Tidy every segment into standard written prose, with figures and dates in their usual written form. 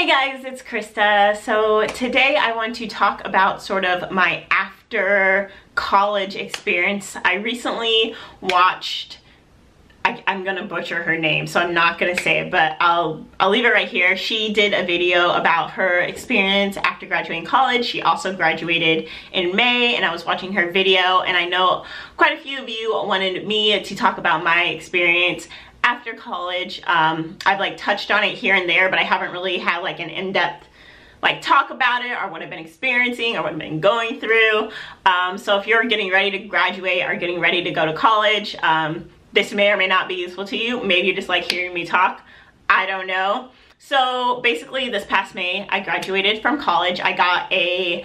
Hey guys, it's Krista. So today I want to talk about sort of my after college experience. I recently watched, I'm gonna butcher her name, so I'm not gonna say it, but I'll leave it right here. She did a video about her experience after graduating college. She also graduated in May, and I was watching her video, and I know quite a few of you wanted me to talk about my experience after college. I've like touched on it here and there, but I haven't really had like an in-depth like talk about it or what I've been experiencing or what I've been going through. So if you're getting ready to graduate or getting ready to go to college, this may or may not be useful to you. Maybe you just like hearing me talk. I don't know. So basically this past May, I graduated from college. I got a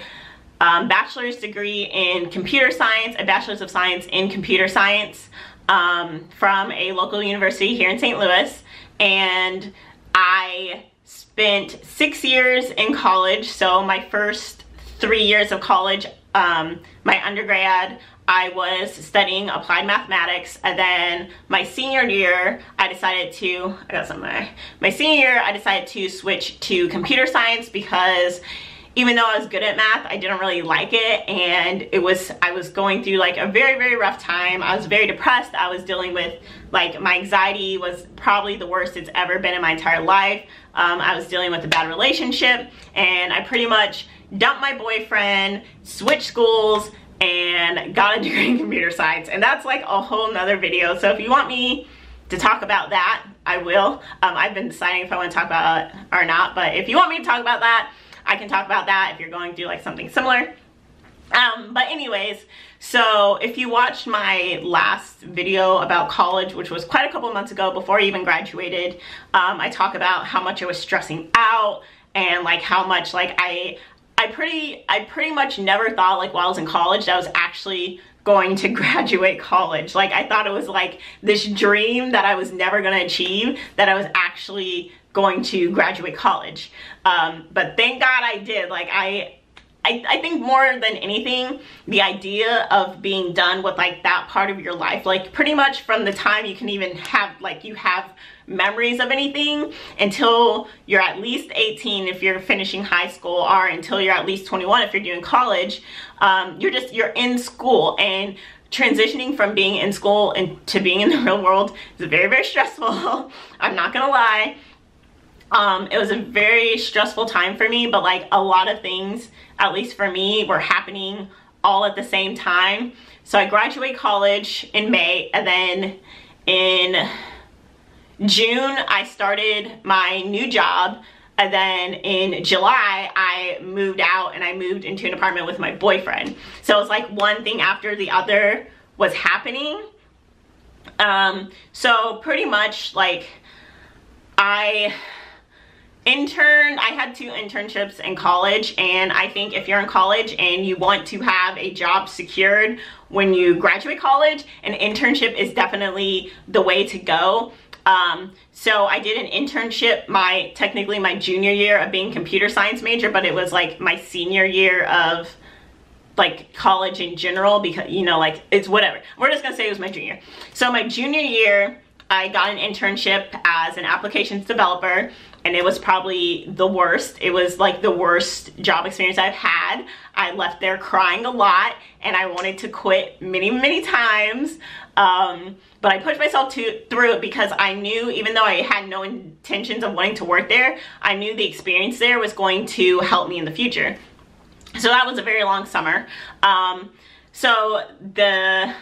bachelor's degree in computer science, a bachelor's of science in computer science from a local university here in St. Louis. And I spent 6 years in college. So my first 3 years of college, my undergrad, I was studying applied mathematics, and then my senior year, I decided to, my senior year, I decided to switch to computer science because even though I was good at math, I didn't really like it, and I was going through like a very, very rough time. I was very depressed. I was dealing with, like, my anxiety was probably the worst it's ever been in my entire life. I was dealing with a bad relationship, and I pretty much dumped my boyfriend, switched schools, and got a degree in computer science. And that's like a whole nother video. So if you want me to talk about that, I will. I've been deciding if I want to talk about it or not, but if you want me to talk about that, I can talk about that if you're going through like something similar. But anyways, so if you watched my last video about college, which was quite a couple months ago before I even graduated, I talk about how much I was stressing out and like how much like I pretty much never thought like while I was in college that I was actually going to graduate college. Like I thought it was like this dream that I was never gonna achieve, that I was actually going to graduate college. But thank God I did. Like I think more than anything, the idea of being done with like that part of your life, like pretty much from the time you can even have like you have memories of anything until you're at least 18 if you're finishing high school, or until you're at least 21 if you're doing college, you're in school, and transitioning from being in school and to being in the real world is very, very stressful. I'm not gonna lie. It was a very stressful time for me, but like a lot of things, at least for me, were happening all at the same time. So I graduate college in May, and then in June I started my new job, and then in July I moved out and I moved into an apartment with my boyfriend. So it's like one thing after the other was happening. So pretty much like I had 2 internships in college, and I think if you're in college and you want to have a job secured when you graduate college, an internship is definitely the way to go. So I did an internship technically my junior year of being computer science major, but it was like my senior year of like college in general, because you know, like it's whatever. We're just gonna say it was my junior. So my junior year, I got an internship as an applications developer, and it was probably the worst. It was like the worst job experience I've had. I left there crying a lot, and I wanted to quit many, many times. But I pushed myself through it because I knew, even though I had no intentions of wanting to work there, I knew the experience there was going to help me in the future. So that was a very long summer. So the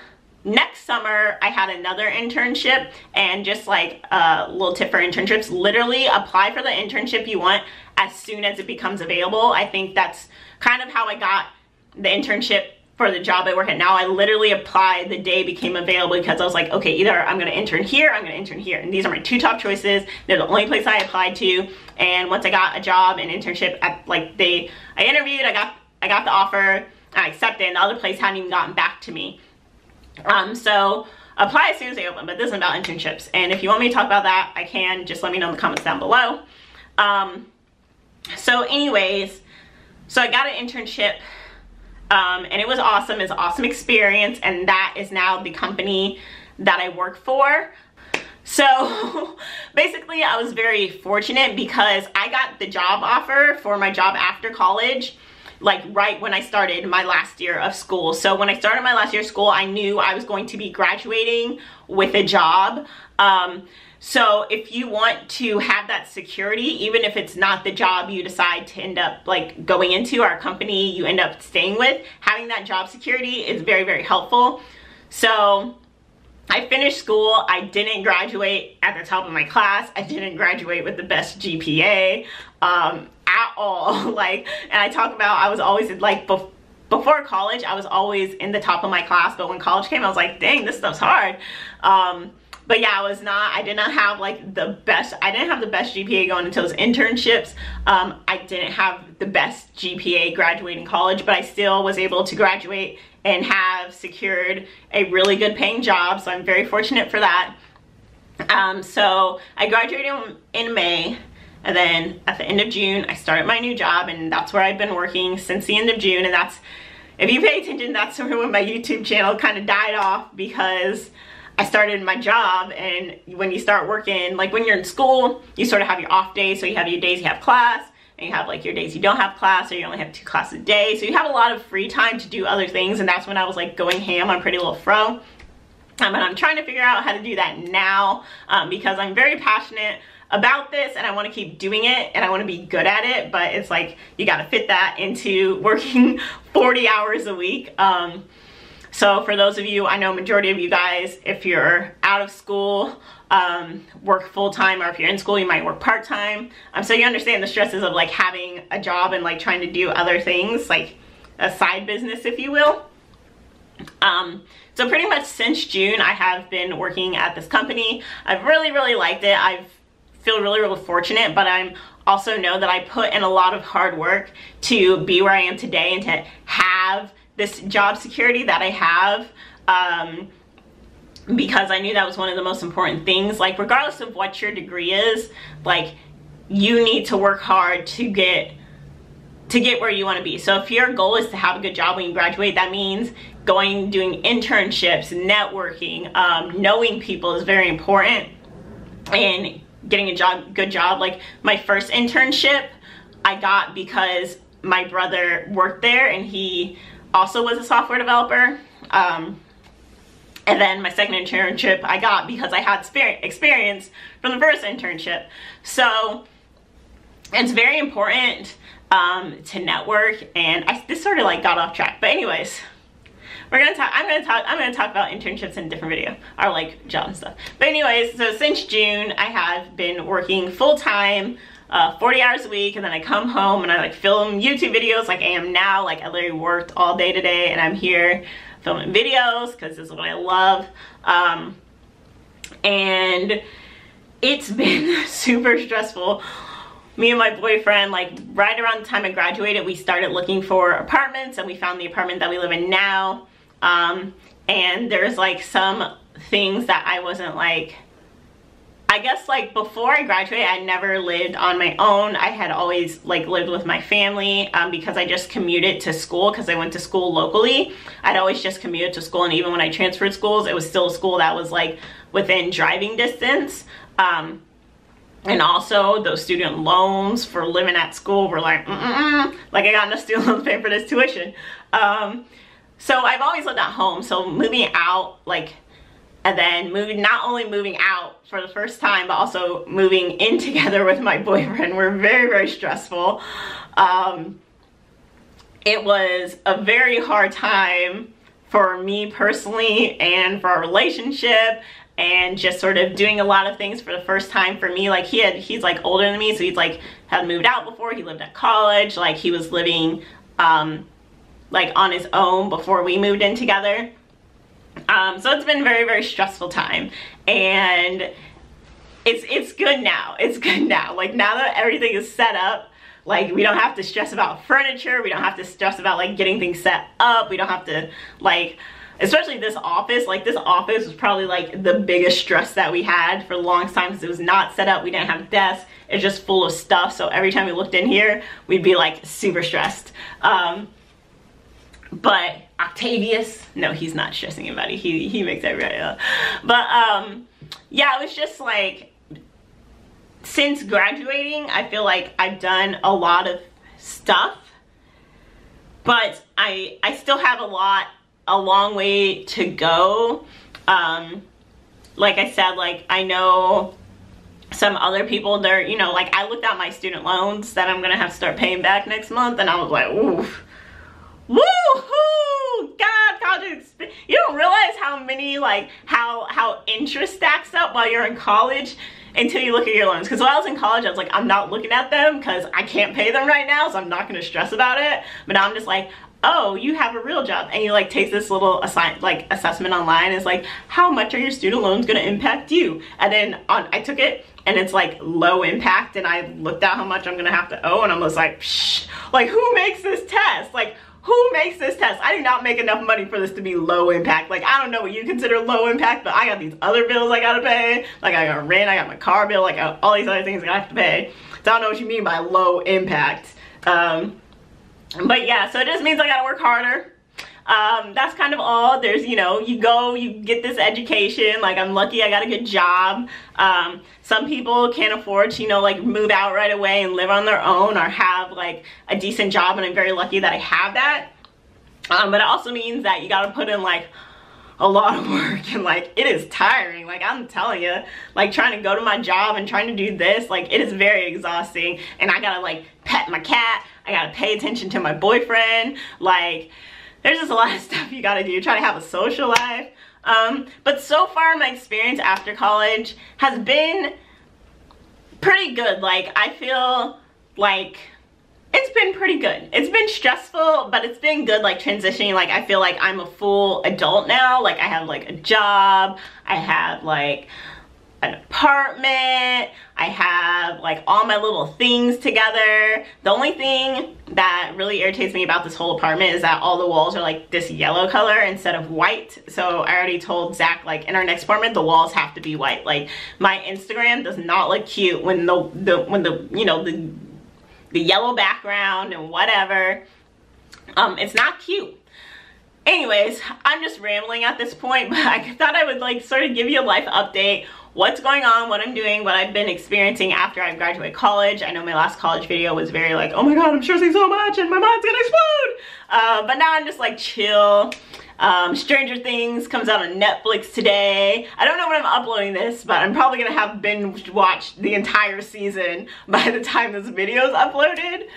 next summer I had another internship, and just like a little tip for internships, literally apply for the internship you want as soon as it becomes available. I think that's kind of how I got the internship for the job I work at now. I literally applied the day it became available, because I was like, okay, either I'm gonna intern here, I'm gonna intern here, and these are my 2 top choices. They're the only place I applied to. And once I got a job and internship at like I interviewed, I got the offer, I accepted, and the other place hadn't even gotten back to me. So apply as soon as they open, but this isn't about internships. And if you want me to talk about that, I can. Just let me know in the comments down below. So anyways, so I got an internship, and it was awesome. It's an awesome experience, and that is now the company that I work for. So basically I was very fortunate because I got the job offer for my job after college, like right when I started my last year of school. So when I started my last year of school, I knew I was going to be graduating with a job. So if you want to have that security, even if it's not the job you decide to end up like going into, or a company you end up staying with, having that job security is very, very helpful. So I finished school. I didn't graduate at the top of my class. I didn't graduate with the best GPA at all. Like, and I talk about, I was always like, before college, I was always in the top of my class, but when college came, I was like, dang, this stuff's hard. But yeah, I did not have like the best, I didn't have the best GPA going into those internships. I didn't have the best GPA graduating college, but I still was able to graduate and have secured a really good paying job. So I'm very fortunate for that. So I graduated in May, and then at the end of June, I started my new job, and that's where I've been working since the end of June. And that's, if you pay attention, that's sort of when my YouTube channel kind of died off, because I started my job. And when you start working, like when you're in school, you sort of have your off days. So you have your days you have class, and you have like your days you don't have class, or you only have 2 classes a day. So you have a lot of free time to do other things. And that's when I was like going ham on PrettyLittleFro. And I'm trying to figure out how to do that now, because I'm very passionate about this and I want to keep doing it and I want to be good at it. But it's like, you got to fit that into working 40 hours a week. So for those of you, I know majority of you guys, if you're out of school, work full-time, or if you're in school, you might work part-time. So you understand the stresses of like having a job and like trying to do other things, like a side business, if you will. So pretty much since June, I have been working at this company. I've really, really liked it. I feel really, really fortunate, but I'm also know that I put in a lot of hard work to be where I am today and to have this job security that I have, because I knew that was one of the most important things. Like, regardless of what your degree is, like, you need to work hard to get where you want to be. So if your goal is to have a good job when you graduate, that means doing internships, networking, knowing people is very important, and getting a good job. Like my first internship I got because my brother worked there and he also was a software developer. And then my second internship I got because I had experience from the first internship. So it's very important to network, and this sort of like got off track. But anyways, I'm gonna talk about internships in a different video, or like job and stuff. But anyways, so since June, I have been working full-time, 40 hours a week, and then I come home and I like film YouTube videos like I am now. Like I literally worked all day today and I'm here filming videos because this is what I love. And it's been super stressful. Me and my boyfriend, like right around the time I graduated, we started looking for apartments, and we found the apartment that we live in now. And there's like some things that I wasn't like, I guess like before I graduated, I never lived on my own. I had always like lived with my family, because I just commuted to school because I went to school locally. I'd always just commuted to school, and even when I transferred schools, it was still a school that was like within driving distance. And also those student loans for living at school were like, like I got enough student loans to pay for this tuition. So I've always lived at home. So moving out, like, and then not only moving out for the first time, but also moving in together with my boyfriend were very, very stressful. It was a very hard time for me personally and for our relationship, and just sort of doing a lot of things for the first time for me. Like he's like older than me, so he's like had moved out before. He lived at college, like he was living like on his own before we moved in together. So it's been a very, very stressful time, and it's good now. It's good now. Like now that everything is set up, like we don't have to stress about furniture. We don't have to stress about like getting things set up. We don't have to like, especially this office, like this office was probably like the biggest stress that we had for the longest time because it was not set up. We didn't have desks. It's just full of stuff. So every time we looked in here, we'd be like super stressed. But Octavius, no, he's not stressing anybody. He makes everybody up. But yeah, it was just like, since graduating, I feel like I've done a lot of stuff, but I still have a long way to go. Like I said, like I know some other people, they're, you know, like I looked at my student loans that I'm gonna have to start paying back next month, and I was like, oof. Woohoo! God, college experience. You don't realize how many, like, how interest stacks up while you're in college until you look at your loans. Because while I was in college, I was like, I'm not looking at them because I can't pay them right now, so I'm not going to stress about it. But now I'm just like, oh, you have a real job. And you, like, take this little assessment online. It's like, how much are your student loans going to impact you? And then I took it, and it's like low impact, and I looked at how much I'm going to have to owe, and I'm just like, psh, like, who makes this test? Like, who makes this test? I do not make enough money for this to be low impact. Like, I don't know what you consider low impact, but I got these other bills I gotta pay. Like, I got rent, I got my car bill, like all these other things I have to pay. So I don't know what you mean by low impact. But yeah, so it just means I gotta work harder. That's kind of all. There's, you know, you go, you get this education. Like, I'm lucky I got a good job. Some people can't afford to, you know, like move out right away and live on their own or have like a decent job, and I'm very lucky that I have that. But it also means that you gotta put in like a lot of work, and like it is tiring. Like, I'm telling you, like trying to go to my job and trying to do this, like it is very exhausting. And I gotta like pet my cat, I gotta pay attention to my boyfriend, like there's just a lot of stuff you gotta do, try to have a social life. But so far my experience after college has been pretty good. Like, I feel like it's been pretty good. It's been stressful, but it's been good, like transitioning. Like, I feel like I'm a full adult now. Like, I have like a job, I have like an apartment, I have like all my little things together. The only thing that really irritates me about this whole apartment is that all the walls are like this yellow color instead of white. So I already told Zach, like in our next apartment, the walls have to be white. Like, my Instagram does not look cute when the you know, the yellow background and whatever. It's not cute. Anyways, I'm just rambling at this point, but I thought I would like sort of give you a life update, what's going on, what I'm doing, what I've been experiencing after I graduated college. I know my last college video was very like, oh my god, I'm stressing so much and my mind's gonna explode. But now I'm just like chill. Stranger Things comes out on Netflix today. I don't know when I'm uploading this, but I'm probably gonna have binge watched the entire season by the time this video is uploaded.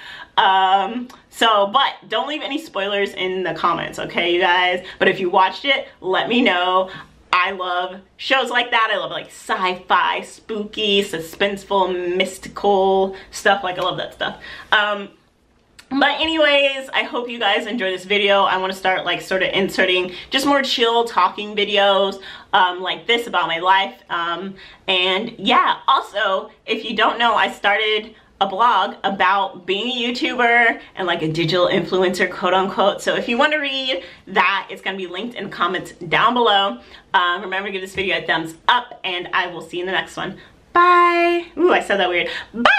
But don't leave any spoilers in the comments, okay, you guys? But if you watched it, let me know. I love shows like that. I love like sci-fi, spooky, suspenseful, mystical stuff. Like, I love that stuff. But anyways, I hope you guys enjoy this video. I want to start like sort of inserting just more chill talking videos like this about my life. And yeah, also, if you don't know, I started a blog about being a YouTuber and like a digital influencer, quote unquote. So if you want to read that, it's going to be linked in the comments down below. Remember to give this video a thumbs up, and I will see you in the next one. Bye. Ooh, I said that weird. Bye.